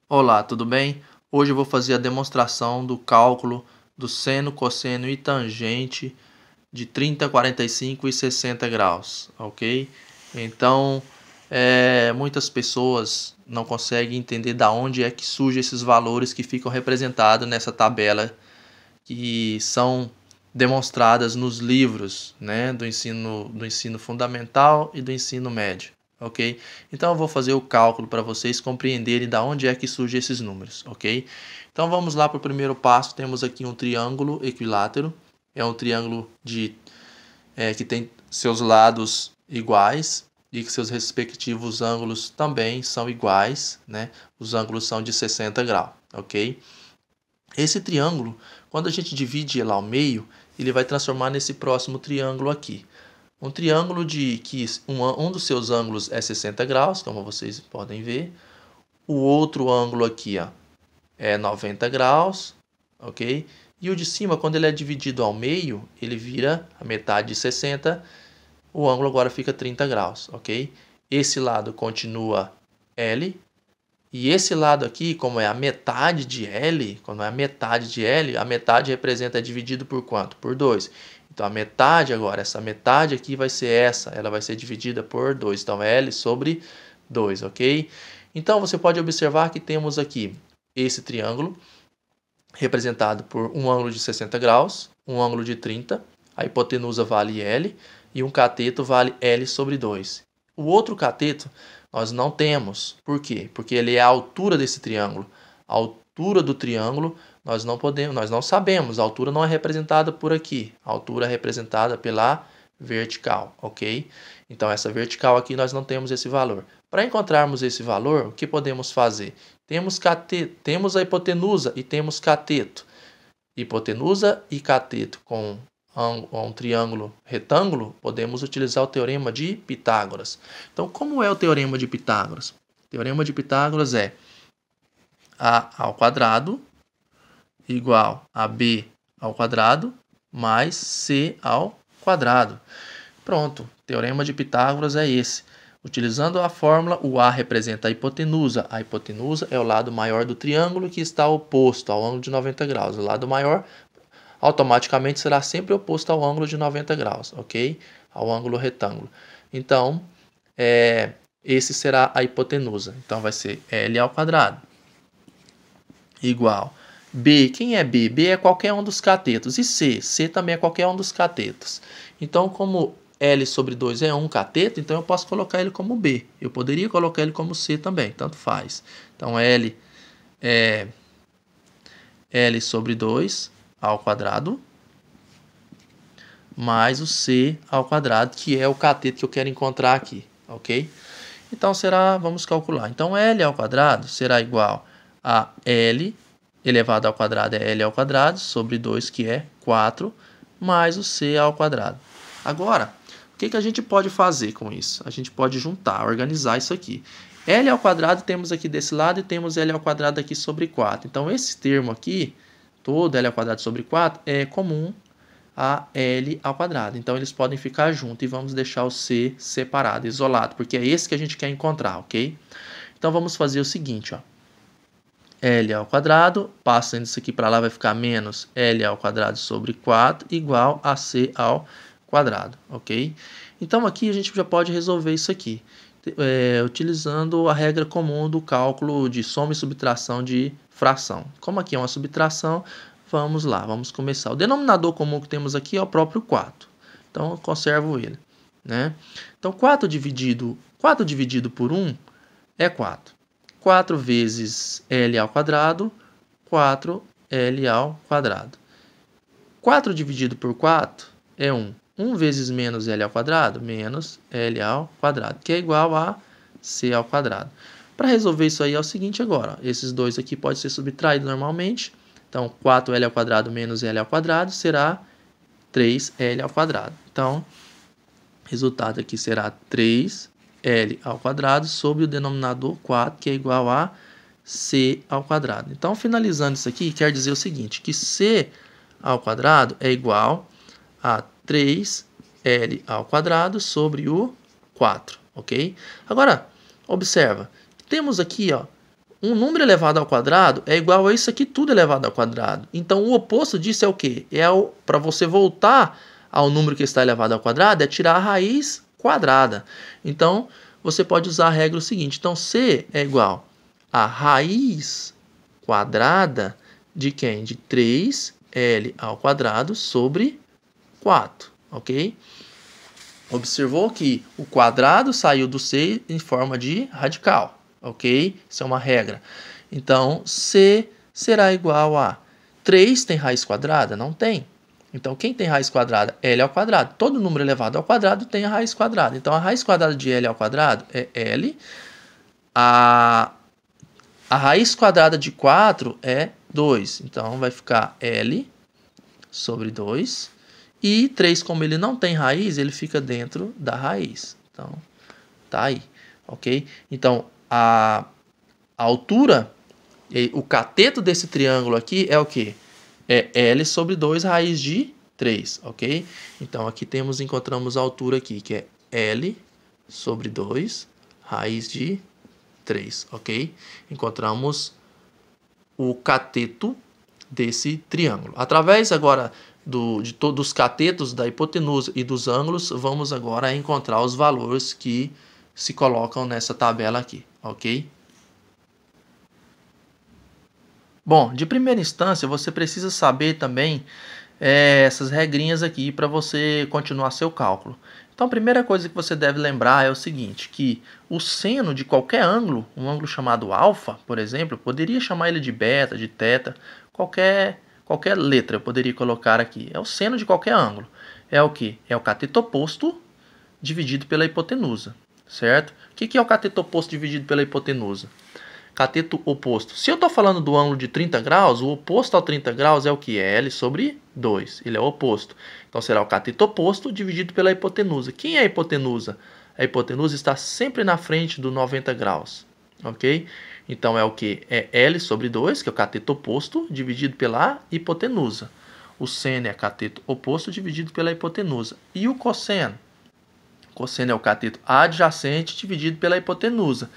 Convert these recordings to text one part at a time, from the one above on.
Olá, tudo bem? Hoje eu vou fazer a demonstração do cálculo do seno, cosseno e tangente de 30, 45 e 60 graus, ok? Então, muitas pessoas não conseguem entender da onde é que surgem esses valores que ficam representados nessa tabela, que são demonstradas nos livros, né, do ensino fundamental e do ensino médio. Ok? Então eu vou fazer o cálculo para vocês compreenderem da onde é que surgem esses números, ok? Então vamos lá para o primeiro passo. Temos aqui um triângulo equilátero. É um triângulo que tem seus lados iguais e que seus respectivos ângulos também são iguais, né? Os ângulos são de 60 graus, ok? Esse triângulo, quando a gente divide ele ao meio, ele vai transformar nesse próximo triângulo aqui. Um triângulo de que um dos seus ângulos é 60 graus, como vocês podem ver. O outro ângulo aqui, ó, é 90 graus, ok? E o de cima, quando ele é dividido ao meio, ele vira a metade de 60. O ângulo agora fica 30 graus, ok? Esse lado continua L. E esse lado aqui, como é a metade de L, quando é a metade de L, a metade representa dividido por quanto? Por 2. Então, a metade agora, essa metade aqui vai ser essa, ela vai ser dividida por 2. Então, L sobre 2, ok? Então, você pode observar que temos aqui esse triângulo, representado por um ângulo de 60 graus, um ângulo de 30, a hipotenusa vale L, e um cateto vale L sobre 2. O outro cateto nós não temos. Por quê? Porque ele é a altura desse triângulo. A altura do triângulo nós não sabemos. A altura não é representada por aqui. A altura é representada pela vertical, ok? Então essa vertical aqui nós não temos esse valor. Para encontrarmos esse valor, o que podemos fazer? Temos a hipotenusa e temos cateto. Hipotenusa e cateto com um triângulo retângulo, podemos utilizar o teorema de Pitágoras. Então, como é o teorema de Pitágoras? O teorema de Pitágoras é a ao quadrado igual a b ao quadrado mais c ao quadrado. Pronto, o teorema de Pitágoras é esse. Utilizando a fórmula, o A representa a hipotenusa. A hipotenusa é o lado maior do triângulo que está oposto ao ângulo de 90 graus. O lado maior automaticamente será sempre oposto ao ângulo de 90 graus, ok? Ao ângulo retângulo. Então, esse será a hipotenusa. Então, vai ser L ao quadrado igual B. Quem é B? B é qualquer um dos catetos. E C? C também é qualquer um dos catetos. Então, como L sobre 2 é um cateto, então eu posso colocar ele como B. Eu poderia colocar ele como C também, tanto faz. Então, L é L sobre 2 ao quadrado mais o C ao quadrado, que é o cateto que eu quero encontrar aqui, ok? Então, vamos calcular. Então, L ao quadrado será igual a L elevado ao quadrado é L ao quadrado sobre 2, que é 4, mais o C ao quadrado. Agora, o que a gente pode fazer com isso? A gente pode juntar, organizar isso aqui. L ao quadrado temos aqui desse lado e temos L ao quadrado aqui sobre 4. Então, esse termo aqui, todo L ao quadrado sobre 4, é comum a L ao quadrado. Então, eles podem ficar juntos e vamos deixar o C separado, isolado, porque é esse que a gente quer encontrar, ok? Então, vamos fazer o seguinte, ó. L ao quadrado, passando isso aqui para lá, vai ficar menos L ao quadrado sobre 4 igual a C ao quadrado, ok? Então, aqui a gente já pode resolver isso aqui, utilizando a regra comum do cálculo de soma e subtração de fração. Como aqui é uma subtração, vamos lá, vamos começar. O denominador comum que temos aqui é o próprio 4, então eu conservo ele, né? Então, 4 dividido por 1 é 4. 4 vezes L ao quadrado, 4L ao quadrado. 4 dividido por 4 é 1. 1 vezes menos L ao quadrado, menos L ao quadrado, que é igual a C ao quadrado. Para resolver isso aí é o seguinte agora, ó, esses dois aqui podem ser subtraídos normalmente. Então, 4L ao quadrado menos L ao quadrado será 3L ao quadrado. Então, o resultado aqui será 3L ao quadrado sobre o denominador 4, que é igual a C ao quadrado. Então, finalizando isso aqui, quer dizer o seguinte, que C ao quadrado é igual a 3L ao quadrado sobre o 4, ok? Agora, observa, temos aqui, ó, um número elevado ao quadrado é igual a isso aqui tudo elevado ao quadrado. Então, o oposto disso é o quê? Para você voltar ao número que está elevado ao quadrado, é tirar a raiz quadrada. Então, você pode usar a regra seguinte. Então, C é igual a raiz quadrada de quem? De 3L ao quadrado sobre 4, ok? Observou que o quadrado saiu do C em forma de radical, ok? Isso é uma regra. Então, C será igual a 3 tem raiz quadrada? Não tem. Então, quem tem raiz quadrada? L ao quadrado. Todo número elevado ao quadrado tem a raiz quadrada. Então, a raiz quadrada de L ao quadrado é L. A raiz quadrada de 4 é 2. Então, vai ficar L sobre 2. E 3, como ele não tem raiz, ele fica dentro da raiz. Então, tá aí, ok? Então, a altura, o cateto desse triângulo aqui é o quê? É L sobre 2 raiz de 3, ok? Então, aqui encontramos a altura aqui, que é L sobre 2 raiz de 3, ok? Encontramos o cateto desse triângulo. Através agora de todos os catetos da hipotenusa e dos ângulos, vamos agora encontrar os valores que se colocam nessa tabela aqui, ok? Bom, de primeira instância, você precisa saber também essas regrinhas aqui para você continuar seu cálculo. Então, a primeira coisa que você deve lembrar é o seguinte, que o seno de qualquer ângulo, um ângulo chamado alfa, por exemplo, poderia chamar ele de beta, de teta, qualquer letra eu poderia colocar aqui. É o seno de qualquer ângulo. É o que? É o cateto oposto dividido pela hipotenusa, certo? O que é o cateto oposto dividido pela hipotenusa? Cateto oposto. Se eu estou falando do ângulo de 30 graus, o oposto ao 30 graus é o que? É L sobre 2. Ele é o oposto. Então, será o cateto oposto dividido pela hipotenusa. Quem é a hipotenusa? A hipotenusa está sempre na frente do 90 graus. Ok? Então, é o que? É L sobre 2, que é o cateto oposto, dividido pela hipotenusa. O seno é cateto oposto dividido pela hipotenusa. E o cosseno? O cosseno é o cateto adjacente dividido pela hipotenusa.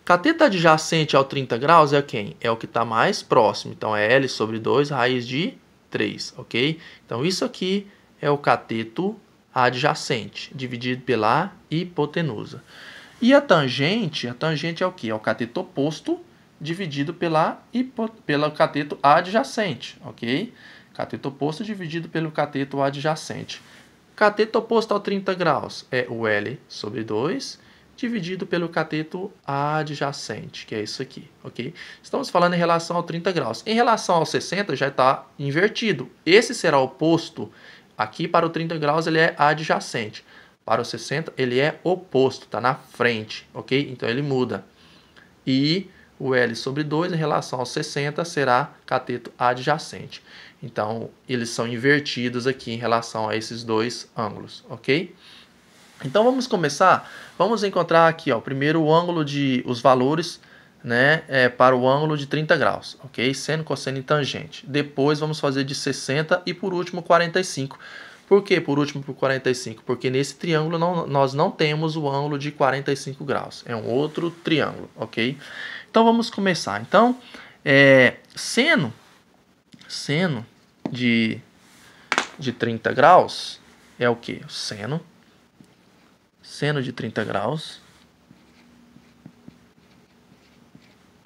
Cateto adjacente ao 30 graus é quem? É o que está mais próximo. Então, é L sobre 2 raiz de 3, ok? Então, isso aqui é o cateto adjacente, dividido pela hipotenusa. E a tangente é o que? É o cateto oposto dividido pelo cateto adjacente, ok? Cateto oposto dividido pelo cateto adjacente. Cateto oposto ao 30 graus é o L sobre 2 dividido pelo cateto adjacente, que é isso aqui, ok? Estamos falando em relação ao 30 graus. Em relação ao 60 já está invertido. Esse será oposto. Aqui para o 30 graus ele é adjacente. Para o 60 ele é oposto, está na frente, ok? Então ele muda. E o L sobre 2 em relação ao 60 será cateto adjacente. Então eles são invertidos aqui em relação a esses dois ângulos, ok? Então vamos começar, vamos encontrar aqui, ó, primeiro o ângulo os valores, né, para o ângulo de 30 graus, ok? Seno, cosseno e tangente. Depois vamos fazer de 60 e por último 45. Por que por último por 45? Porque nesse triângulo nós não temos o ângulo de 45 graus, é um outro triângulo, ok? Então vamos começar. Então, seno de 30 graus é o que? Seno de 30 graus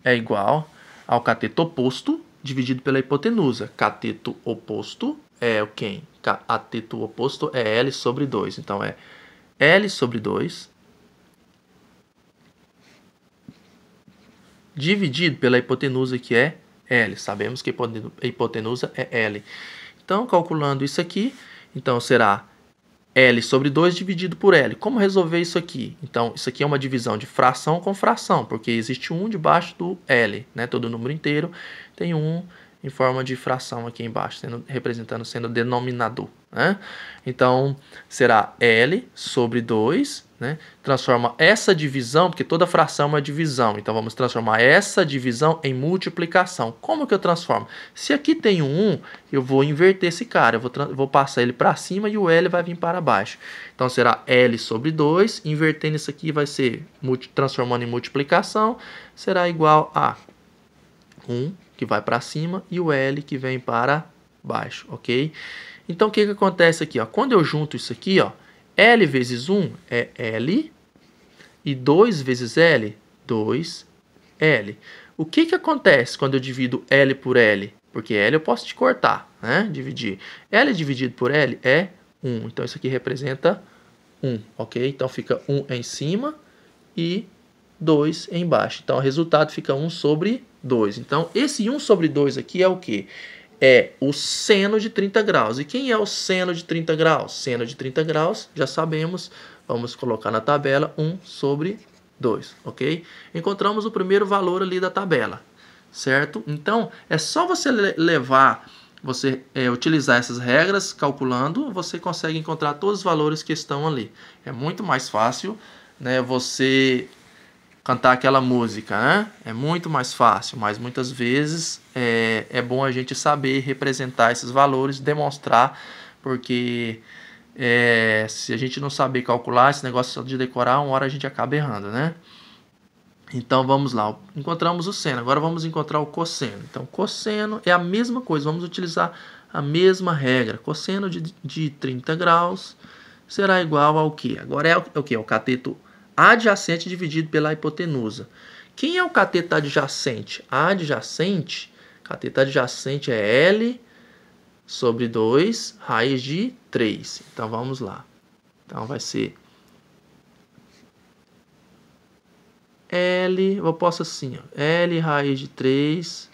é igual ao cateto oposto dividido pela hipotenusa. Cateto oposto é o quem? Cateto oposto é L sobre 2. Então, é L sobre 2 dividido pela hipotenusa, que é L. Sabemos que a hipotenusa é L. Então, calculando isso aqui, então será L sobre 2 dividido por L. Como resolver isso aqui? Então, isso aqui é uma divisão de fração com fração, porque existe 1 debaixo do L, né? Todo número inteiro tem 1 em forma de fração aqui embaixo, sendo denominador, né? Então, será L sobre 2, né? Transforma essa divisão, porque toda fração é uma divisão, então vamos transformar essa divisão em multiplicação. Como que eu transformo? Se aqui tem um 1, eu vou inverter esse cara, eu vou passar ele para cima e o L vai vir para baixo. Então, será L sobre 2, invertendo isso aqui vai ser, transformando em multiplicação, será igual a 1 que vai para cima e o L que vem para baixo, ok? Então, o que acontece aqui? Ó? Quando eu junto isso aqui, ó, L vezes 1 é L e 2 vezes L, 2L. O que acontece quando eu divido L por L? Porque L eu posso te cortar, né? Dividir. L dividido por L é 1. Então, isso aqui representa 1, ok? Então, fica 1 em cima e 2 embaixo. Então, o resultado fica 1 sobre 2. Então, esse 1 sobre 2 aqui é o quê? É o seno de 30 graus. E quem é o seno de 30 graus? Seno de 30 graus, já sabemos. Vamos colocar na tabela 1 sobre 2, ok? Encontramos o primeiro valor ali da tabela, certo? Então, é só você utilizar essas regras, calculando, você consegue encontrar todos os valores que estão ali. É muito mais fácil, né, você cantar aquela música, né? É muito mais fácil, mas muitas vezes é bom a gente saber representar esses valores, demonstrar, porque se a gente não saber calcular, esse negócio de decorar, uma hora a gente acaba errando, né? Então vamos lá, encontramos o seno, agora vamos encontrar o cosseno. Então cosseno é a mesma coisa, vamos utilizar a mesma regra. Cosseno de 30 graus será igual ao quê? Agora é o quê? O cateto adjacente dividido pela hipotenusa. Quem é o cateto adjacente? Cateto adjacente é L sobre 2 raiz de 3. Então vamos lá. Então vai ser L, eu posso assim, ó, L raiz de 3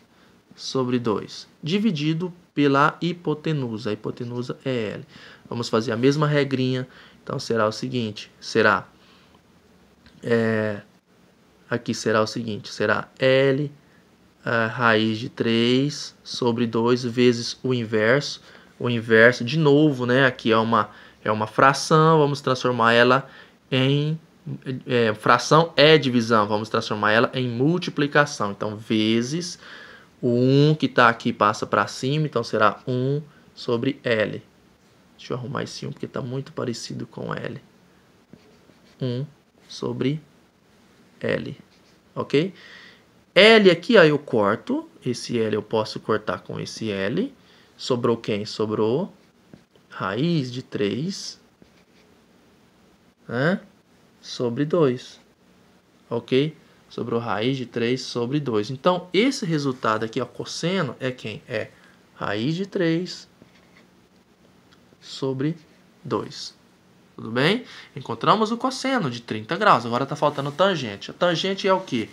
sobre 2, dividido pela hipotenusa. A hipotenusa é L. Vamos fazer a mesma regrinha. Então será o seguinte, aqui será o seguinte, será L raiz de 3 sobre 2 vezes o inverso. O inverso, de novo, né? Aqui é uma fração, vamos transformar ela em... fração é divisão, vamos transformar ela em multiplicação. Então, vezes o 1 que está aqui passa para cima, então será 1 sobre L. Deixa eu arrumar esse 1 porque está muito parecido com L. 1 sobre L, ok? L aqui, ó, eu corto. Esse L eu posso cortar com esse L. Sobrou quem? Sobrou raiz de 3, né? Sobre 2, ok? Sobrou raiz de 3 sobre 2. Então, esse resultado aqui, ó, cosseno, é quem? É raiz de 3 sobre 2. Tudo bem? Encontramos o cosseno de 30 graus. Agora está faltando tangente. A tangente é o quê?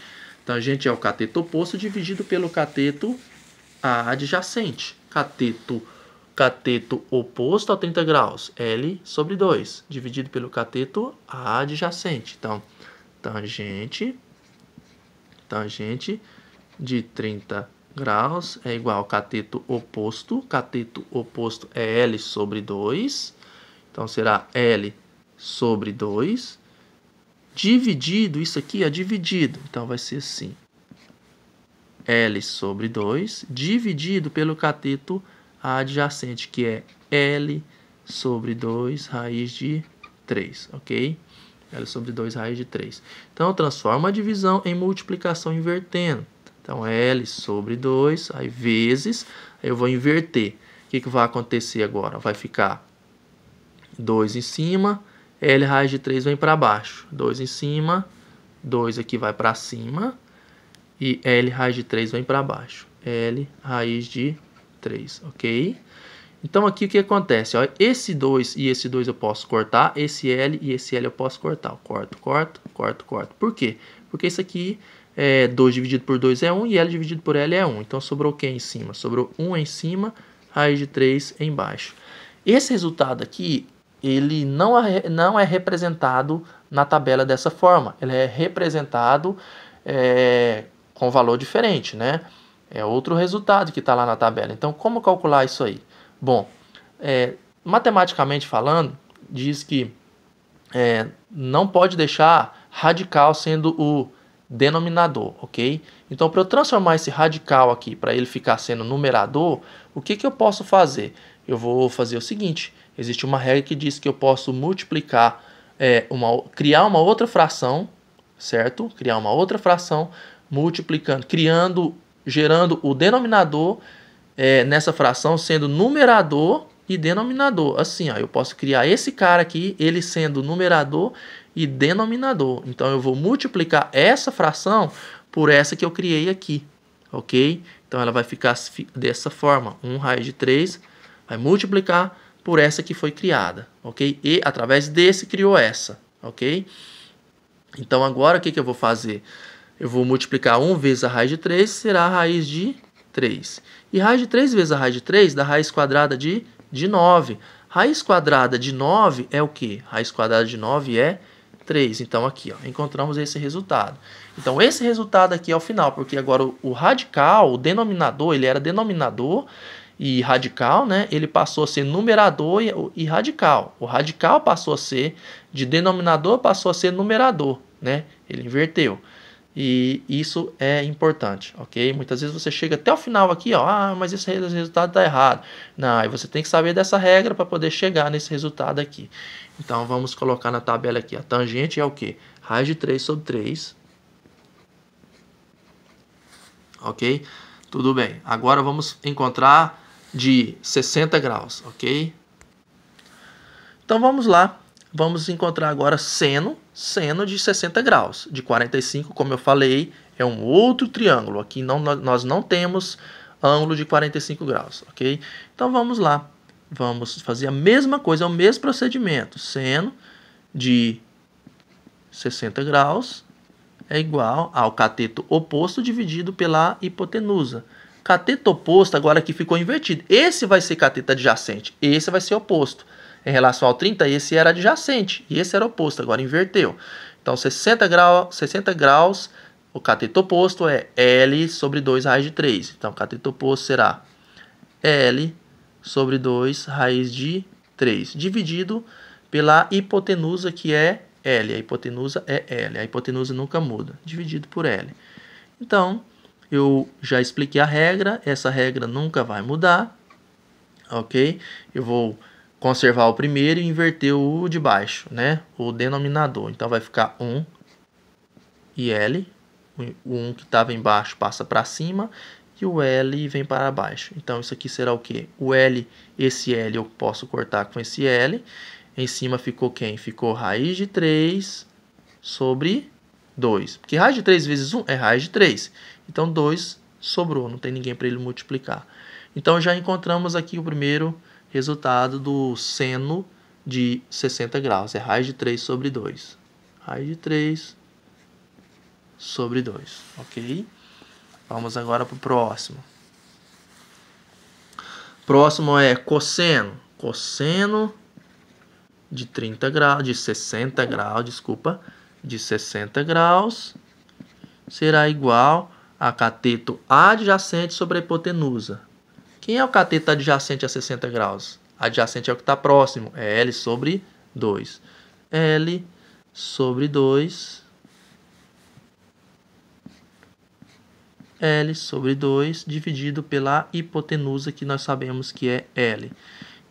Tangente é o cateto oposto dividido pelo cateto adjacente. Cateto oposto a 30 graus, L sobre 2, dividido pelo cateto adjacente. Então, tangente de 30 graus é igual ao cateto oposto. Cateto oposto é L sobre 2. Então, será L sobre 2. Dividido, isso aqui é dividido. Então, vai ser assim. L sobre 2, dividido pelo cateto adjacente, que é L sobre 2 raiz de 3, ok? L sobre 2 raiz de 3. Então, eu transformo a divisão em multiplicação invertendo. Então, L sobre 2, aí vezes, aí eu vou inverter. O que vai acontecer agora? Vai ficar 2 em cima, L raiz de 3 vem para baixo. 2 em cima, 2 aqui vai para cima, e L raiz de 3 vem para baixo. L raiz de 3, ok? Então, aqui o que acontece? Ó, esse 2 e esse 2 eu posso cortar, esse L e esse L eu posso cortar. Corto. Por quê? Porque isso aqui, 2 dividido por 2 é 1 e L dividido por L é 1. Então, sobrou o que em cima? Sobrou 1 em cima, raiz de 3 embaixo. Esse resultado aqui, ele não é representado na tabela dessa forma. Ele é representado com valor diferente, né? É outro resultado que está lá na tabela. Então, como calcular isso aí? Bom, matematicamente falando, diz que não pode deixar radical sendo o denominador, ok? Então, para eu transformar esse radical aqui, para ele ficar sendo numerador, o que eu posso fazer? Eu vou fazer o seguinte, existe uma regra que diz que eu posso multiplicar, criar uma outra fração, certo? Criar uma outra fração, criando gerando o denominador nessa fração sendo numerador e denominador. Assim, ó, eu posso criar esse cara aqui, ele sendo numerador e denominador. Então, eu vou multiplicar essa fração por essa que eu criei aqui, ok? Então, ela vai ficar dessa forma. 1 raiz de 3 vai multiplicar por essa que foi criada, ok? E, através desse, criou essa, ok? Então, agora, o que eu vou fazer? Eu vou multiplicar 1 vezes a raiz de 3, será a raiz de 3. E raiz de 3 vezes a raiz de 3 dá raiz quadrada de 9. Raiz quadrada de 9 é o quê? Raiz quadrada de 9 é 3. Então, aqui, ó, encontramos esse resultado. Então, esse resultado aqui é o final, porque agora o radical, o denominador, ele era denominador e radical, né? Ele passou a ser numerador e radical. O radical passou a ser, de denominador, passou a ser numerador, né? Ele inverteu. E isso é importante, ok? Muitas vezes você chega até o final aqui, ó, mas esse resultado está errado. Não, e você tem que saber dessa regra para poder chegar nesse resultado aqui. Então, vamos colocar na tabela aqui. A tangente é o quê? Raiz de 3 sobre 3. Ok? Tudo bem. Agora, vamos encontrar de 60 graus, ok? Então, vamos lá. Vamos encontrar agora seno de 60 graus. De 45, como eu falei, é um outro triângulo. Aqui nós não temos ângulo de 45 graus, ok? Então, vamos lá. Vamos fazer a mesma coisa, é o mesmo procedimento. Seno de 60 graus é igual ao cateto oposto dividido pela hipotenusa. Cateto oposto, agora aqui ficou invertido. Esse vai ser cateto adjacente, esse vai ser oposto. Em relação ao 30, esse era adjacente e esse era oposto, agora inverteu. Então, 60 graus, o cateto oposto é L sobre 2 raiz de 3. Então, o cateto oposto será L sobre 2 raiz de 3, dividido pela hipotenusa, que é L. A hipotenusa é L. A hipotenusa nunca muda, dividido por L. Então, eu já expliquei a regra, essa regra nunca vai mudar, ok? Eu vou conservar o primeiro e inverter o de baixo, né? O denominador. Então, vai ficar 1 e L. O 1 que estava embaixo passa para cima e o L vem para baixo. Então, isso aqui será o quê? O L, esse L eu posso cortar com esse L. Em cima ficou quem? Ficou raiz de 3 sobre 2. Porque raiz de 3 vezes 1 é raiz de 3. Então, 2 sobrou, não tem ninguém para ele multiplicar. Então, já encontramos aqui o primeiro resultado do seno de 60 graus. É raiz de 3 sobre 2. Raiz de 3 sobre 2, ok? Vamos agora para o próximo. Próximo é cosseno. Cosseno de 30 graus, de 60 graus, desculpa, de 60 graus será igual a cateto adjacente sobre a hipotenusa. Quem é o cateto adjacente a 60 graus? Adjacente é o que está próximo, é L sobre 2. L sobre 2. L sobre 2 dividido pela hipotenusa, que nós sabemos que é L.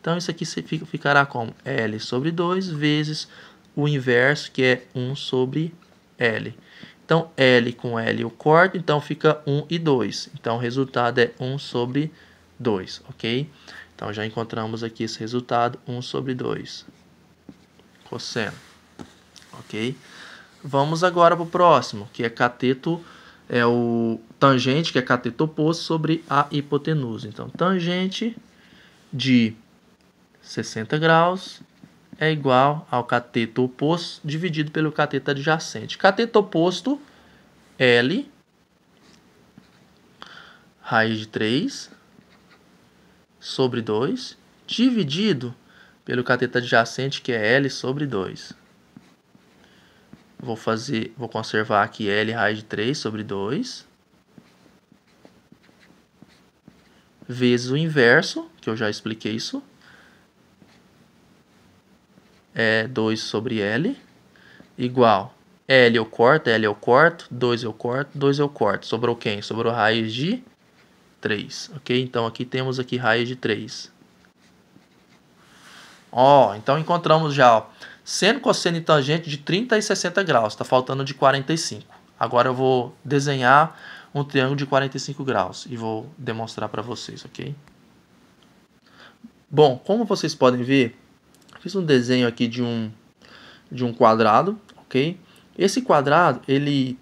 Então, isso aqui ficará como L sobre 2 vezes o inverso, que é 1 sobre L. Então, L com L eu corto, então fica 1 e 2. Então, o resultado é 1 sobre 2, ok? Então, já encontramos aqui esse resultado, 1 sobre 2. Cosseno, ok? Vamos agora para o próximo, que é cateto, é o tangente, que é cateto oposto sobre a hipotenusa. Então, tangente de 60 graus é igual ao cateto oposto dividido pelo cateto adjacente. Cateto oposto, L, raiz de 3 sobre 2, dividido pelo cateto adjacente, que é L sobre 2. Vou conservar aqui L raiz de 3 sobre 2, vezes o inverso, que eu já expliquei isso, é 2 sobre L, igual L eu corto, 2 eu corto, 2 eu corto. Sobrou quem? Sobrou raiz de 3, ok? Então, aqui temos aqui raiz de 3. Então encontramos já, ó, seno, cosseno e tangente de 30 e 60 graus. Está faltando de 45. Agora eu vou desenhar um triângulo de 45 graus. E vou demonstrar para vocês, ok? Bom, como vocês podem ver, fiz um desenho aqui de um quadrado, ok? Esse quadrado, ele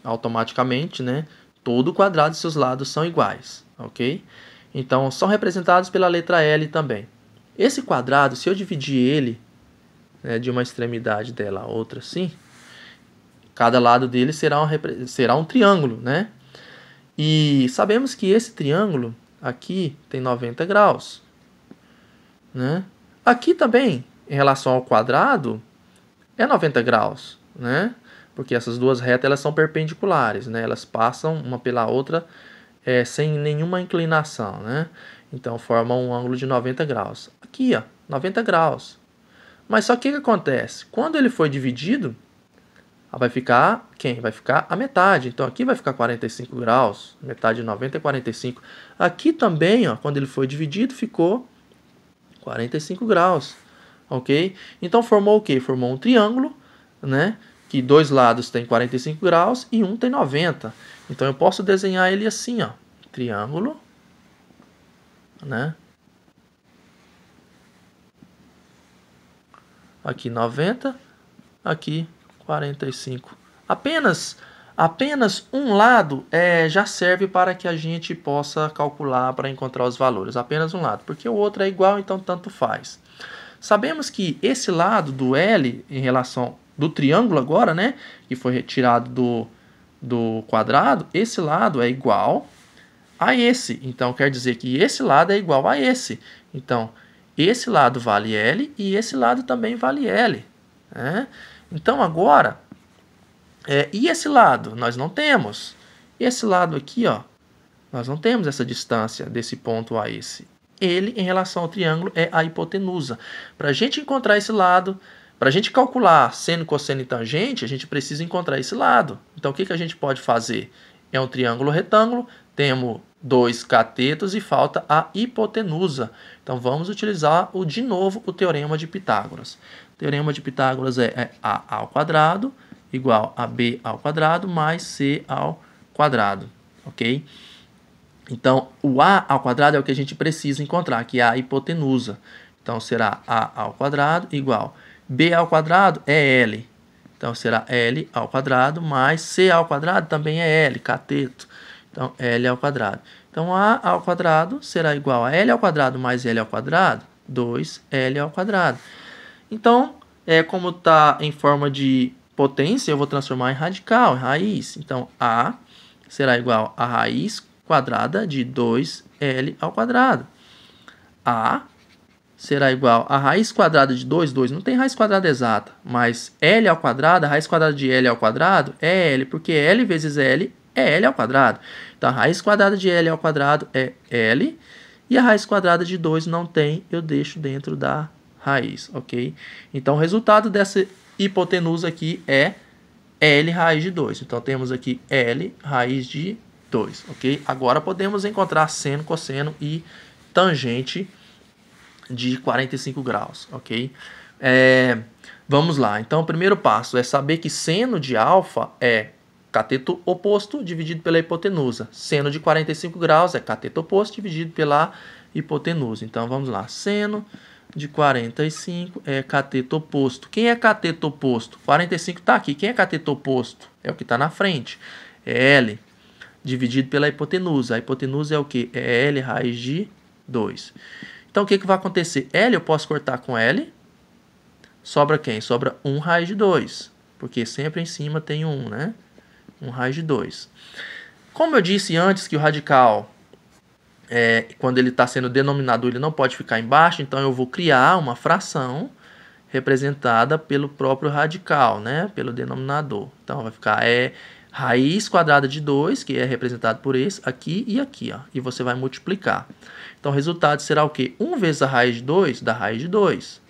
automaticamente, né? Todo quadrado e seus lados são iguais, ok? Então, são representados pela letra L também. Esse quadrado, se eu dividir ele, né, de uma extremidade dela a outra assim, cada lado dele será um triângulo, né? E sabemos que esse triângulo aqui tem 90 graus, né? Aqui também, em relação ao quadrado, é 90 graus, né? Porque essas duas retas elas são perpendiculares, né? Elas passam uma pela outra sem nenhuma inclinação, né? Então formam um ângulo de 90 graus. Aqui, ó, 90 graus. Mas só que o que acontece? Quando ele foi dividido, vai ficar quem? Vai ficar a metade. Então aqui vai ficar 45 graus. Metade de 90 é 45. Aqui também, ó, quando ele foi dividido, ficou 45 graus. Ok? Então formou o quê? Formou um triângulo, né? Que dois lados tem 45 graus e um tem 90. Então eu posso desenhar ele assim, ó. Triângulo, né? Aqui 90, aqui 45. Apenas um lado já serve para que a gente possa calcular para encontrar os valores. Apenas um lado, porque o outro é igual, então tanto faz. Sabemos que esse lado do L em relação do triângulo agora, né, que foi retirado do quadrado, esse lado é igual a esse. Então quer dizer que esse lado é igual a esse. Então esse lado vale L e esse lado também vale L, né? Então agora, e esse lado? Nós não temos. Esse lado aqui, ó, nós não temos essa distância desse ponto a esse. Ele, em relação ao triângulo, é a hipotenusa. Para a gente encontrar esse lado, para a gente calcular seno, cosseno e tangente, a gente precisa encontrar esse lado. Então o que a gente pode fazer? É um triângulo retângulo, temos dois catetos e falta a hipotenusa. Então vamos utilizar de novo o teorema de Pitágoras. O teorema de Pitágoras é A ao quadrado igual a B ao quadrado mais C ao quadrado, ok? Então o A ao quadrado é o que a gente precisa encontrar, que é a hipotenusa. Então será A ao quadrado igual B ao quadrado é L. Então será L ao quadrado mais C ao quadrado também é L, cateto. Então, L ao quadrado. Então, A ao quadrado será igual a L ao quadrado mais L ao quadrado, 2L ao quadrado. Então, como está em forma de potência, eu vou transformar em radical, em raiz. Então, A será igual a raiz quadrada de 2L ao quadrado. A será igual a raiz quadrada de 2 não tem raiz quadrada exata, mas L ao quadrado, a raiz quadrada de L ao quadrado é L, porque L vezes L é L ao quadrado. Então, a raiz quadrada de L ao quadrado é L. E a raiz quadrada de 2 não tem, eu deixo dentro da raiz, ok? Então, o resultado dessa hipotenusa aqui é L raiz de 2. Então, temos aqui L raiz de 2, ok? Agora, podemos encontrar seno, cosseno e tangente de 45 graus, ok? Vamos lá. Então, o primeiro passo é saber que seno de alfa é cateto oposto dividido pela hipotenusa. Seno de 45 graus é cateto oposto dividido pela hipotenusa. Então, vamos lá. Seno de 45 é cateto oposto. Quem é cateto oposto? 45 está aqui. Quem é cateto oposto? É o que está na frente. É L dividido pela hipotenusa. A hipotenusa é o quê? É L raiz de 2. Então, o que vai acontecer? L eu posso cortar com L. Sobra quem? Sobra 1 raiz de 2. Porque sempre em cima tem 1, né? 1 raiz de 2. Como eu disse antes que o radical, quando ele está sendo denominador, ele não pode ficar embaixo, então eu vou criar uma fração representada pelo próprio radical, né? Pelo denominador. Então vai ficar raiz quadrada de 2, que é representado por esse, aqui e aqui, ó. E você vai multiplicar. Então o resultado será o quê? 1 vezes a raiz de 2 dá raiz de 2.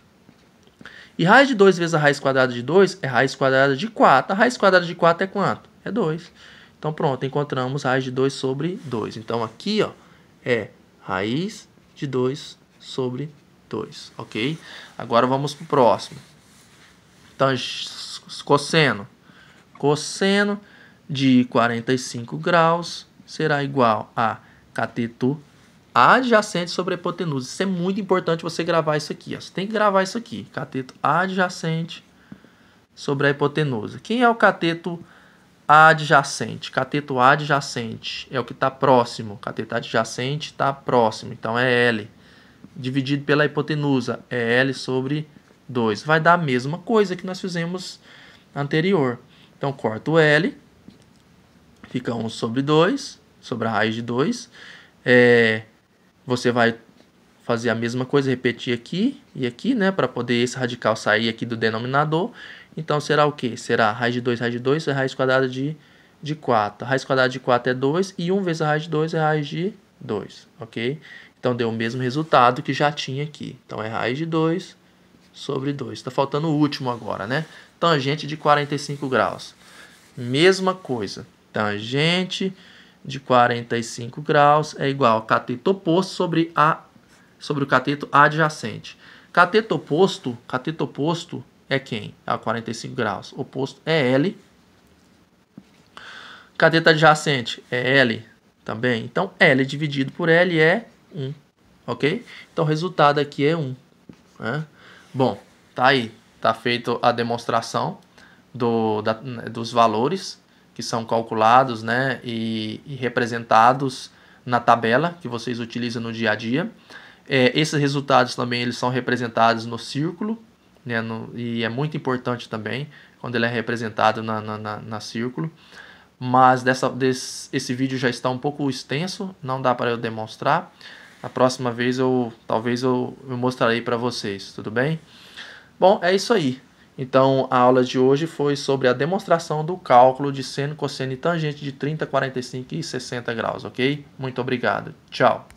E raiz de 2 vezes a raiz quadrada de 2 é raiz quadrada de 4. A raiz quadrada de 4 é quanto? É 2. Então, pronto, encontramos raiz de 2 sobre 2. Então, aqui, ó, é raiz de 2 sobre 2, ok? Agora, vamos para o próximo. Então, cosseno. Cosseno de 45 graus será igual a cateto adjacente sobre a hipotenusa. Isso é muito importante você gravar isso aqui. Ó. Você tem que gravar isso aqui. Cateto adjacente sobre a hipotenusa. Quem é o cateto adjacente? Cateto adjacente é o que está próximo. Cateto adjacente está próximo. Então é L. Dividido pela hipotenusa. É L sobre 2. Vai dar a mesma coisa que nós fizemos anterior. Então corta o L. Fica 1 sobre 2. Sobre a raiz de 2. Você vai fazer a mesma coisa, repetir aqui e aqui, né? Para poder esse radical sair aqui do denominador. Então será o quê? Será raiz de 2 é raiz quadrada de 4. A raiz quadrada de 4 é 2 e 1 vezes a raiz de 2 é raiz de 2, ok? Então deu o mesmo resultado que já tinha aqui. Então é raiz de 2 sobre 2. Está faltando o último agora, né? Tangente de 45 graus. Mesma coisa. Tangente de 45 graus é igual a cateto oposto sobre o cateto adjacente. Cateto oposto é quem? É a 45 graus. Oposto é L. Cateto adjacente é L também. Então, L dividido por L é 1. Ok? Então, o resultado aqui é 1. Né? Bom, tá aí. Tá feita a demonstração dos valores que são calculados, né, e representados na tabela que vocês utilizam no dia a dia. Esses resultados também eles são representados no círculo, né, e é muito importante também quando ele é representado na círculo. Mas esse vídeo já está um pouco extenso, não dá para eu demonstrar. A próxima vez talvez eu mostrarei para vocês, tudo bem? Bom, é isso aí. Então, a aula de hoje foi sobre a demonstração do cálculo de seno, cosseno e tangente de 30, 45 e 60 graus, ok? Muito obrigado. Tchau.